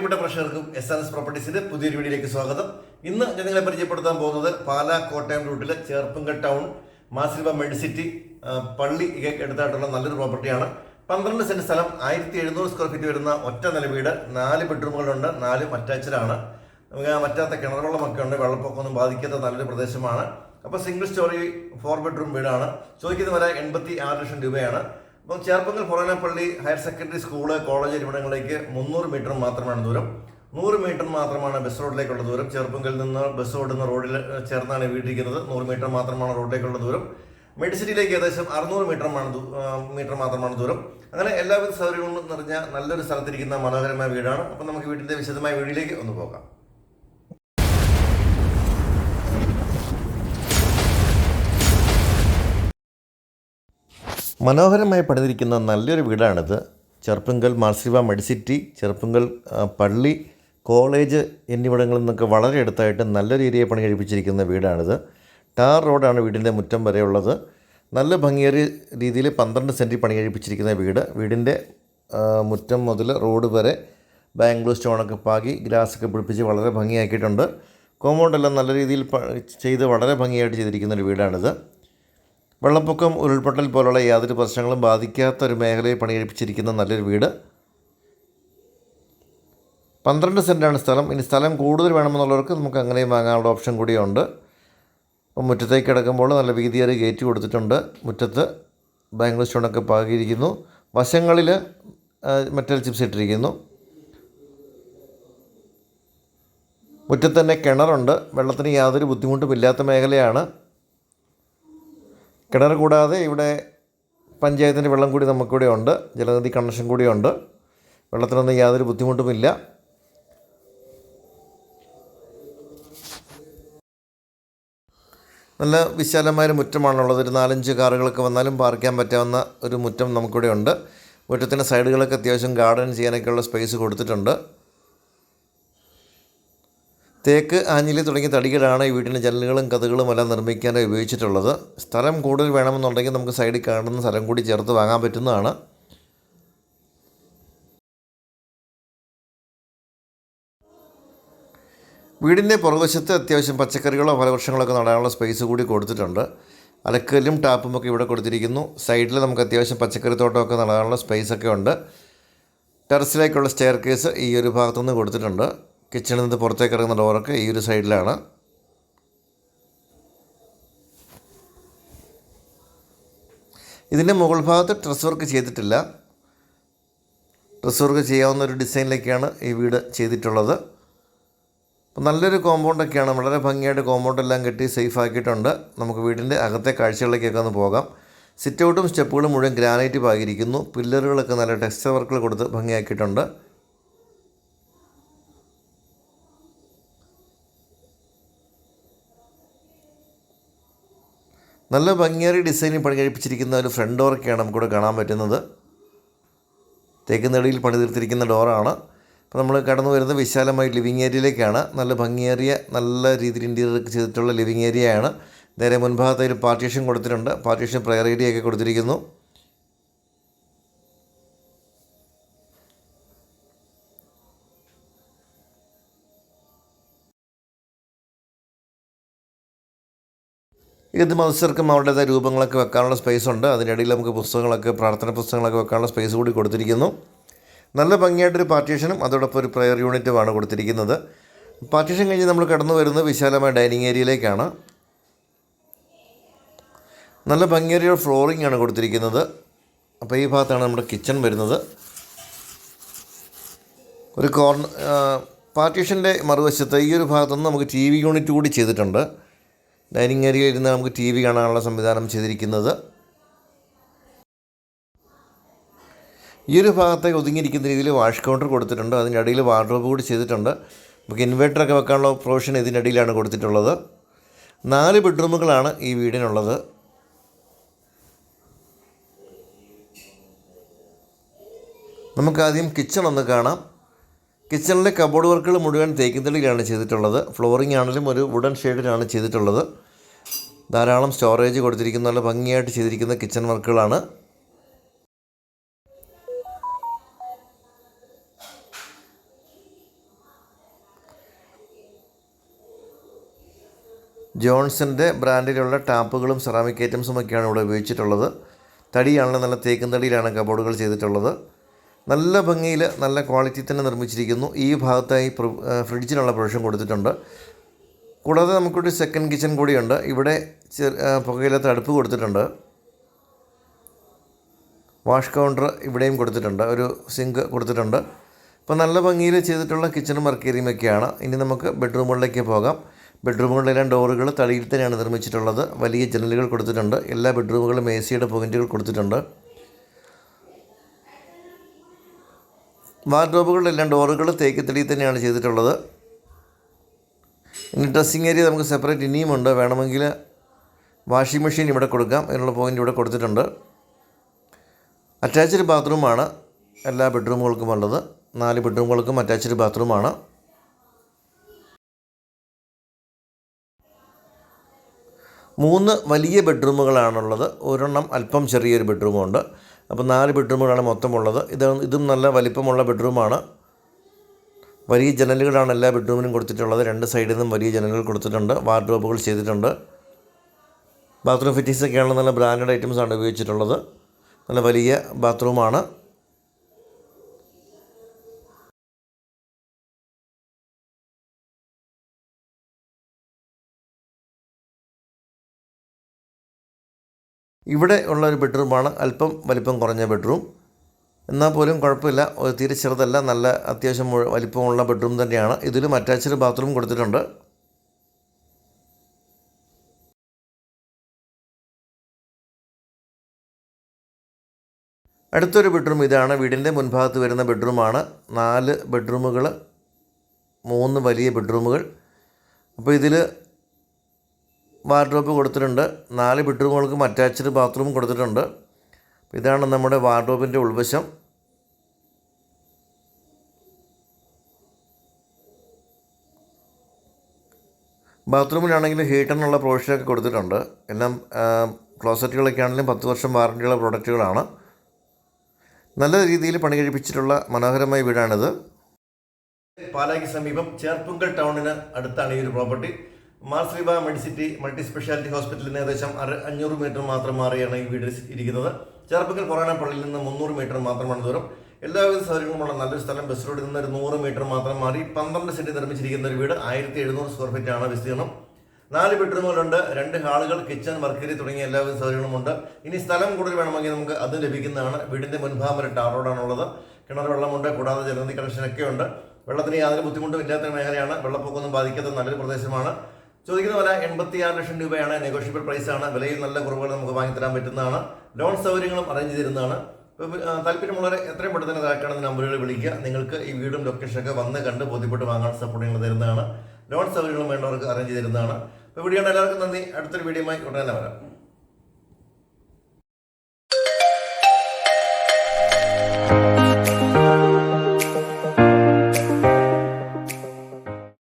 പ്രിയപ്പെട്ട പ്രേക്ഷകർക്കും എസ് പ്രോപ്പർട്ടീസിന്റെ പുതിയൊരു വീഡിയോയിലേക്ക് സ്വാഗതം. ഇന്ന് ഞാൻ നിങ്ങളെ പരിചയപ്പെടുത്താൻ പോകുന്നത് പാലാ കോട്ടയം റൂട്ടിലെ ചേർപ്പുങ്കൽ ടൗൺ മാസിൽവ മെഡിസിറ്റി പള്ളി എടുത്തായിട്ടുള്ള നല്ലൊരു പ്രോപ്പർട്ടിയാണ്. 12 സെന്റ് സ്ഥലം, 1700 സ്ക്വയർ ഫീറ്റ് വരുന്ന ഒറ്റ നില വീട്, 4 ബെഡ്റൂമുകളുണ്ട്, 4 അറ്റാച്ച്ഡാണ്. നമുക്ക് മറ്റാത്ത കിണറുകളൊക്കെ ഉണ്ട്, വെള്ളപ്പൊക്കമൊന്നും ബാധിക്കാത്ത നല്ലൊരു പ്രദേശമാണ്. അപ്പോൾ സിംഗിൾ സ്റ്റോറി 4 ബെഡ്റൂം വീടാണ്. ചോദിക്കുന്ന വില 86 ലക്ഷം രൂപയാണ്. അപ്പം ചേർപ്പുങ്കൽ ഫൊറോനപ്പള്ളി ഹയർ സെക്കൻഡറി സ്കൂള്, കോളേജ് ഇവിടങ്ങളിലേക്ക് 300 മീറ്റർ മാത്രമാണ് ദൂരം. 100 മീറ്റർ മാത്രമാണ് ബസ് റോഡിലേക്കുള്ള ദൂരം. ചേർപ്പുങ്കൽ നിന്ന് ബസ് ഓടുന്ന റോഡിൽ ചേർന്നാണ് വീട്ടിരിക്കുന്നത്. 100 മീറ്റർ മാത്രമാണ് റോഡിലേക്കുള്ള ദൂരം. മെഡിസിറ്റിയിലേക്ക് ഏകദേശം 600 മീറ്റർ മാത്രമാണ് ദൂരം. അങ്ങനെ എല്ലാവിധ സൗകര്യങ്ങളും നിറഞ്ഞ നല്ലൊരു സ്ഥലത്തിരിക്കുന്ന മനോഹരമായ വീടാണ്. അപ്പം നമുക്ക് വീടിൻ്റെ വിശദമായ വീഡിയോയിലേക്ക് ഒന്ന് പോകാം. മനോഹരമായി പണിതിരിക്കുന്ന നല്ലൊരു വീടാണിത്. ചെറുപ്പുങ്കൽ മാർസിവ മെഡിസിറ്റി, ചെറുപ്പുങ്കൽ പള്ളി, കോളേജ് എന്നിവിടങ്ങളിൽ നിന്നൊക്കെ വളരെ അടുത്തായിട്ട് നല്ലൊരു ഏരിയ പണി കഴിപ്പിച്ചിരിക്കുന്ന വീടാണിത്. ടാർ റോഡാണ് വീടിൻ്റെ മുറ്റം വരെയുള്ളത്. നല്ല ഭംഗിയേറിയ രീതിയിൽ 12 സെൻറ്റിൽ പണി കഴിപ്പിച്ചിരിക്കുന്ന വീട്. വീടിൻ്റെ മുറ്റം മുതൽ റോഡ് വരെ ബാംഗ്ലൂർ സ്റ്റോണൊക്കെ പാകി ഗ്രാസൊക്കെ പിടിപ്പിച്ച് വളരെ ഭംഗിയാക്കിയിട്ടുണ്ട്. കോമ്പൗണ്ടെല്ലാം നല്ല രീതിയിൽ ചെയ്ത് വളരെ ഭംഗിയായിട്ട് ചെയ്തിരിക്കുന്നൊരു വീടാണിത്. വെള്ളപ്പൊക്കം, ഉരുൾപൊട്ടൽ പോലുള്ള യാതൊരു പ്രശ്നങ്ങളും ബാധിക്കാത്ത ഒരു മേഖലയെ പണി കഴിപ്പിച്ചിരിക്കുന്ന നല്ലൊരു വീട്. 12 സെൻറ്റാണ് സ്ഥലം. ഇനി സ്ഥലം കൂടുതൽ വേണമെന്നുള്ളവർക്ക് നമുക്ക് അങ്ങനെയും വാങ്ങാനുള്ള ഓപ്ഷൻ കൂടിയുണ്ട്. അപ്പം മുറ്റത്തേക്ക് കിടക്കുമ്പോൾ നല്ല വീതിയേറിയ ഗേറ്റ് കൊടുത്തിട്ടുണ്ട്. മുറ്റത്ത് ബാംഗ്ലൂർ സ്റ്റോണൊക്കെ പാകിയിരിക്കുന്നു. വശങ്ങളിൽ മെറ്റൽ ചിപ്സ് ഇട്ടിരിക്കുന്നു. മുറ്റത്ത് തന്നെ കിണറുണ്ട്. വെള്ളത്തിന് യാതൊരു ബുദ്ധിമുട്ടും ഇല്ലാത്ത മേഖലയാണ്. കിണർ കൂടാതെ ഇവിടെ പഞ്ചായത്തിൻ്റെ വെള്ളം കൂടി നമുക്കിവിടെ ഉണ്ട്. ജലനിധി കണക്ഷൻ കൂടിയുണ്ട്. വെള്ളത്തിനൊന്നും യാതൊരു ബുദ്ധിമുട്ടുമില്ല. നല്ല വിശാലമായൊരു മുറ്റമാണുള്ളത്. ഒരു 4-5 കാറുകളൊക്കെ വന്നാലും പാർക്ക് ചെയ്യാൻ പറ്റാവുന്ന ഒരു മുറ്റം നമുക്കിവിടെ ഉണ്ട്. മുറ്റത്തിൻ്റെ സൈഡുകളൊക്കെ അത്യാവശ്യം ഗാർഡൻ ചെയ്യാനൊക്കെയുള്ള സ്പേസ് കൊടുത്തിട്ടുണ്ട്. തേക്ക്, ആഞ്ഞിലി തുടങ്ങിയ തടികളാണ് ഈ വീട്ടിൻ്റെ ജനലുകളും കതകളും എല്ലാം നിർമ്മിക്കാനായി ഉപയോഗിച്ചിട്ടുള്ളത്. സ്ഥലം കൂടുതൽ വേണമെന്നുണ്ടെങ്കിൽ നമുക്ക് സൈഡിൽ കാണുന്ന സ്ഥലം കൂടി ചേർത്ത് വാങ്ങാൻ പറ്റുന്നതാണ്. വീടിൻ്റെ പുറകുവശത്ത് അത്യാവശ്യം പച്ചക്കറികളോ ഫലവൃക്ഷങ്ങളൊക്കെ നടാനുള്ള സ്പേസ് കൂടി കൊടുത്തിട്ടുണ്ട്. അലക്കലും ടാപ്പുമൊക്കെ ഇവിടെ കൊടുത്തിരിക്കുന്നു. സൈഡിൽ നമുക്ക് അത്യാവശ്യം പച്ചക്കറി തോട്ടമൊക്കെ നടാനുള്ള സ്പേസൊക്കെ ഉണ്ട്. ടെറസിലേക്കുള്ള സ്റ്റെയർ കേസ് ഈ ഒരു ഭാഗത്തുനിന്ന് കൊടുത്തിട്ടുണ്ട്. കിച്ചണിൽ നിന്ന് പുറത്തേക്ക് ഇറങ്ങുന്ന ഡോറൊക്കെ ഈ ഒരു സൈഡിലാണ്. ഇതിൻ്റെ മുകൾ ഭാഗത്ത് ഡ്രസ് വർക്ക് ചെയ്തിട്ടില്ല. ഡ്രസ് വർക്ക് ചെയ്യാവുന്ന ഒരു ഡിസൈനിലേക്കാണ് ഈ വീട് ചെയ്തിട്ടുള്ളത്. അപ്പോൾ നല്ലൊരു കോമ്പൗണ്ടൊക്കെയാണ്. വളരെ ഭംഗിയായിട്ട് കോമ്പൗണ്ടെല്ലാം കെട്ടി സേഫ് ആക്കിയിട്ടുണ്ട്. നമുക്ക് വീടിൻ്റെ അകത്തെ കാഴ്ചകളിലേക്കൊക്കെ ഒന്ന് പോകാം. സിറ്റ് ഔട്ടും സ്റ്റെപ്പുകളും മുഴുവൻ ഗ്രാനൈറ്റ് പാകിയിരിക്കുന്നു. പില്ലറുകളൊക്കെ നല്ല ടെക്സ്ചർ വർക്കുകൾ കൊടുത്ത് ഭംഗിയാക്കിയിട്ടുണ്ട്. നല്ല ഭംഗിയേറിയ ഡിസൈനിൽ പണി കഴിപ്പിച്ചിരിക്കുന്ന ഒരു ഫ്രണ്ട് ഡോറൊക്കെയാണ് നമുക്കിവിടെ കാണാൻ പറ്റുന്നത്. തേക്ക് നെടിയിൽ പണി തീർത്തിരിക്കുന്ന ഡോറാണ്. അപ്പോൾ നമ്മൾ കടന്നു വരുന്നത് വിശാലമായ ലിവിങ് ഏരിയയിലേക്കാണ്. നല്ല ഭംഗിയേറിയ നല്ല രീതിയിൽ ഇൻറ്റീരിയർ ചെയ്തിട്ടുള്ള ലിവിങ് ഏരിയയാണ്. നേരെ മുൻഭാഗത്ത് ഒരു പാർട്ടീഷൻ കൊടുത്തിട്ടുണ്ട്. പാർട്ടീഷൻ പ്രെയർ ഏരിയയൊക്കെ കൊടുത്തിരിക്കുന്നു. ഇത് മത്സരക്കും അവരുടേതായ രൂപങ്ങളൊക്കെ വെക്കാനുള്ള സ്പേസ് ഉണ്ട്. അതിനിടയിൽ നമുക്ക് പുസ്തകങ്ങളൊക്കെ, പ്രാർത്ഥന പുസ്തകങ്ങളൊക്കെ വെക്കാനുള്ള സ്പേസ് കൂടി കൊടുത്തിരിക്കുന്നു. നല്ല ഭംഗിയായിട്ടൊരു പാർട്ടീഷനും അതോടൊപ്പം ഒരു പ്രെയർ യൂണിറ്റുമാണ് കൊടുത്തിരിക്കുന്നത്. പാർട്ടീഷൻ കഴിഞ്ഞ് നമ്മൾ കടന്നു വരുന്നത് വിശാലമായ ഡൈനിങ് ഏരിയയിലേക്കാണ്. നല്ല ഭംഗിയേറിയ ഫ്ലോറിംഗ് ആണ് കൊടുത്തിരിക്കുന്നത്. അപ്പോൾ ഈ ഭാഗത്താണ് നമ്മുടെ കിച്ചൺ വരുന്നത്. ഒരു പാർട്ടീഷൻ്റെ മറുവശത്ത് ഈ ഒരു ഭാഗത്തുനിന്ന് നമുക്ക് TV യൂണിറ്റ് കൂടി ചെയ്തിട്ടുണ്ട്. ഡൈനിങ് ഏരിയയിൽ ഇരുന്ന് നമുക്ക് TV കാണാനുള്ള സംവിധാനം ചെയ്തിരിക്കുന്നത്. ഈ ഒരു ഭാഗത്തേക്ക് ഒതുങ്ങിയിരിക്കുന്ന രീതിയിൽ വാഷ് കൗണ്ടർ കൊടുത്തിട്ടുണ്ട്. അതിൻ്റെ അടിയിൽ വാർഡ്രോബ് കൂടി ചെയ്തിട്ടുണ്ട്. നമുക്ക് ഇൻവെർട്ടറൊക്കെ വെക്കാനുള്ള പ്രൊവിഷൻ ഇതിൻ്റെ അടിയിലാണ് കൊടുത്തിട്ടുള്ളത്. 4 ബെഡ്റൂമുകളാണ് ഈ വീടിനുള്ളത്. നമുക്കാദ്യം കിച്ചൺ ഒന്ന് കാണാം. കിച്ചണിലെ കബോർഡ് വർക്കുകൾ മുഴുവൻ തേക്കിൻതടിയിലാണ് ചെയ്തിട്ടുള്ളത്. ഫ്ലോറിംഗ് ആണെങ്കിലും ഒരു വുഡൻ ഷെയ്ഡിലാണ് ചെയ്തിട്ടുള്ളത്. ധാരാളം സ്റ്റോറേജ് കൊടുത്തിരിക്കുന്ന നല്ല ഭംഗിയായിട്ട് ചെയ്തിരിക്കുന്ന കിച്ചൺ വർക്കുകളാണ്. ജോൺസൻ്റെ ബ്രാൻഡിലുള്ള ടാപ്പുകളും സെറാമിക് ഐറ്റംസുമൊക്കെയാണ് ഇവിടെ ഉപയോഗിച്ചിട്ടുള്ളത്. തടിയാണല്ലോ, നല്ല തേക്കും തടിയിലാണ് കബോർഡുകൾ ചെയ്തിട്ടുള്ളത്. നല്ല ഭംഗിയിൽ നല്ല ക്വാളിറ്റി തന്നെ നിർമ്മിച്ചിരിക്കുന്നു. ഈ ഭാഗത്തായി ഫ്രിഡ്ജിനുള്ള പ്രൊവിഷൻ കൊടുത്തിട്ടുണ്ട്. കൂടാതെ നമുക്കൊരു സെക്കൻഡ് കിച്ചൺ കൂടിയുണ്ട്. ഇവിടെ പുകയില്ലാത്ത അടുപ്പ് കൊടുത്തിട്ടുണ്ട്. വാഷ് കൗണ്ടർ ഇവിടെയും കൊടുത്തിട്ടുണ്ട്. ഒരു സിങ്ക് കൊടുത്തിട്ടുണ്ട്. അപ്പോൾ നല്ല ഭംഗിയിൽ ചെയ്തിട്ടുള്ള കിച്ചണും വർക്കേരിയുമൊക്കെയാണ്. ഇനി നമുക്ക് ബെഡ്റൂമുകളിലേക്ക് പോകാം. ബെഡ്റൂമുകളിലെല്ലാം ഡോറുകൾ തടിയിൽ തന്നെയാണ് നിർമ്മിച്ചിട്ടുള്ളത്. വലിയ ജനലുകൾ കൊടുത്തിട്ടുണ്ട്. എല്ലാ ബെഡ്റൂമുകളും AC-യുടെ പോയിൻറ്റുകൾ കൊടുത്തിട്ടുണ്ട്. വാർഡ്രോബുകളിലെല്ലാം ഡോറുകൾ തേക്കിത്തടിയിൽ തന്നെയാണ് ചെയ്തിട്ടുള്ളത്. ഇനി ഡ്രസ്സിങ് ഏരിയ നമുക്ക് സെപ്പറേറ്റ് ഇനിയുമുണ്ട്. വേണമെങ്കിൽ വാഷിംഗ് മെഷീൻ ഇവിടെ കൊടുക്കാം. അതിനുള്ള പോയിൻ്റ് ഇവിടെ കൊടുത്തിട്ടുണ്ട്. അറ്റാച്ച്ഡ് ബാത്റൂമാണ് എല്ലാ ബെഡ്റൂമുകൾക്കും ഉള്ളത്. 4 ബെഡ്റൂമുകൾക്കും അറ്റാച്ച്ഡ് ബാത്റൂമാണ്. മൂന്ന് വലിയ ബെഡ്റൂമുകളാണുള്ളത്. ഒരെണ്ണം അല്പം ചെറിയൊരു ബെഡ്റൂമുണ്ട്. അപ്പോൾ 4 ബെഡ്റൂമുകളാണ് മൊത്തമുള്ളത്. ഇതും നല്ല വലിപ്പമുള്ള ബെഡ്റൂമാണ്. വലിയ ജനലുകളാണ് എല്ലാ ബെഡ്റൂമിനും കൊടുത്തിട്ടുള്ളത്. 2 സൈഡിൽ നിന്നും വലിയ ജനലുകൾ കൊടുത്തിട്ടുണ്ട്. വാർഡ്രോബുകൾ ചെയ്തിട്ടുണ്ട്. ബാത്റൂം ഫിറ്റിങ്സൊക്കെയാണ് നല്ല ബ്രാൻഡഡ് ഐറ്റംസാണ് ഉപയോഗിച്ചിട്ടുള്ളത്. നല്ല വലിയ ബാത്റൂമാണ്. ഇവിടെ ഉള്ള ഒരു ബെഡ്റൂമാണ് അല്പം വലിപ്പം കുറഞ്ഞ ബെഡ്റൂം. എന്നാൽ പോലും കുഴപ്പമില്ല, തീരെ ചെറുതല്ല, നല്ല അത്യാവശ്യം വലിപ്പമുള്ള ബെഡ്റൂം തന്നെയാണ്. ഇതിലും അറ്റാച്ച്ഡ് ബാത്റൂം കൊടുത്തിട്ടുണ്ട്. അടുത്തൊരു ബെഡ്റൂം ഇതാണ്. വീടിൻ്റെ മുൻഭാഗത്ത് വരുന്ന ബെഡ്റൂമാണ്. 4 ബെഡ്റൂമുകൾ, 3 വലിയ ബെഡ്റൂമുകൾ. അപ്പോൾ ഇതിൽ വാർഡ്രോബ് കൊടുത്തിട്ടുണ്ട്. 4 ബെഡ്റൂമുകൾക്കും അറ്റാച്ച്ഡ് ബാത്റൂം കൊടുത്തിട്ടുണ്ട്. ഇതാണ് നമ്മുടെ വാർഡ്രോബിൻ്റെ ഉൾവശം. ബാത്റൂമിലാണെങ്കിൽ ഹീറ്ററിനുള്ള പ്രൊവിഷനൊക്കെ കൊടുത്തിട്ടുണ്ട്. എല്ലാം ക്ലോസറ്റുകളൊക്കെ ആണെങ്കിലും 10 വർഷം വാറണ്ടിയുള്ള പ്രോഡക്റ്റുകളാണ്. നല്ല രീതിയിൽ പണി കഴിപ്പിച്ചിട്ടുള്ള മനോഹരമായ വീടാണിത്. പാലായ്ക്ക് സമീപം ചേർപ്പുങ്കൽ ടൗണിന് അടുത്താണ് ഈ ഒരു പ്രോപ്പർട്ടി. മാർസ്ലിബ മെഡിസിറ്റി മൾട്ടി സ്പെഷ്യാലിറ്റി ഹോസ്പിറ്റലിന് ഏകദേശം 500 മീറ്റർ മാത്രം മാറിയാണ് ഈ വീട് ഇരിക്കുന്നത്. ചേർപ്പുങ്കൽ കൊറോണ പള്ളിയിൽ നിന്ന് 300 മീറ്റർ മാത്രമാണ് ദൂരം. എല്ലാവിധ സൗകര്യങ്ങളുമുള്ള നല്ലൊരു സ്ഥലം. ബസ് റോഡിൽ നിന്ന് ഒരു 100 മീറ്റർ മാത്രം മാറി 12 സെൻറ്റ് നിർമ്മിച്ചിരിക്കുന്ന ഒരു വീട്. 1700 സ്ക്വയർ ഫീറ്റ് ആണ് വിസ്തീർണം. 4 ബെഡ്റൂമുകളുണ്ട്, 2 ഹാളുകൾ, കിച്ചൺ, വർക്കേരി തുടങ്ങിയ എല്ലാവിധ സൗകര്യങ്ങളുമുണ്ട്. ഇനി സ്ഥലം കൂടുതൽ വേണമെങ്കിൽ നമുക്ക് അത് ലഭിക്കുന്നതാണ്. വീടിൻ്റെ മുൻഭാഗം വരെ ടാർ റോഡാണുള്ളത്. കിണർ വെള്ളമുണ്ട്. കൂടാതെ ജലനിധി കണക്ഷനൊക്കെ ഉണ്ട്. വെള്ളത്തിന് യാതൊരു ബുദ്ധിമുട്ടും ഇല്ലാത്ത മേഖലയാണ്. വെള്ളപ്പൊക്കമൊന്നും ബാധിക്കാത്ത നല്ലൊരു പ്രദേശമാണ്. ചോദിക്കുന്ന വില 86 ലക്ഷം രൂപയാണ്. നെഗോഷ്യബിൾ പ്രൈസാണ്. വിലയിൽ നല്ല കുറവുകൾ നമുക്ക് വാങ്ങിത്തരാൻ പറ്റുന്നതാണ്. ലോൺ സൗകര്യങ്ങളും അറേഞ്ച് ചെയ്തിരുന്നതാണ്. താല്പര്യമുള്ളവർ എത്രയും പെട്ടെന്ന് തന്നെ താഴെക്കാണുന്ന നമ്പറുകൾ വിളിക്കുക. നിങ്ങൾക്ക് ഈ വീടും ലൊക്കേഷനൊക്കെ വന്ന് കണ്ട് ബോധ്യപ്പെട്ട് വാങ്ങാൻ സപ്പോർട്ട് തരുന്നതാണ്. ലോൺ സൗകര്യങ്ങളും വേണ്ടവർക്ക് അറേഞ്ച് ചെയ്തിരുന്നതാണ്. അപ്പോൾ വീഡിയോ എല്ലാവർക്കും നന്ദി. അടുത്തൊരു വീഡിയോയുമായി ഉടനെ വരാം.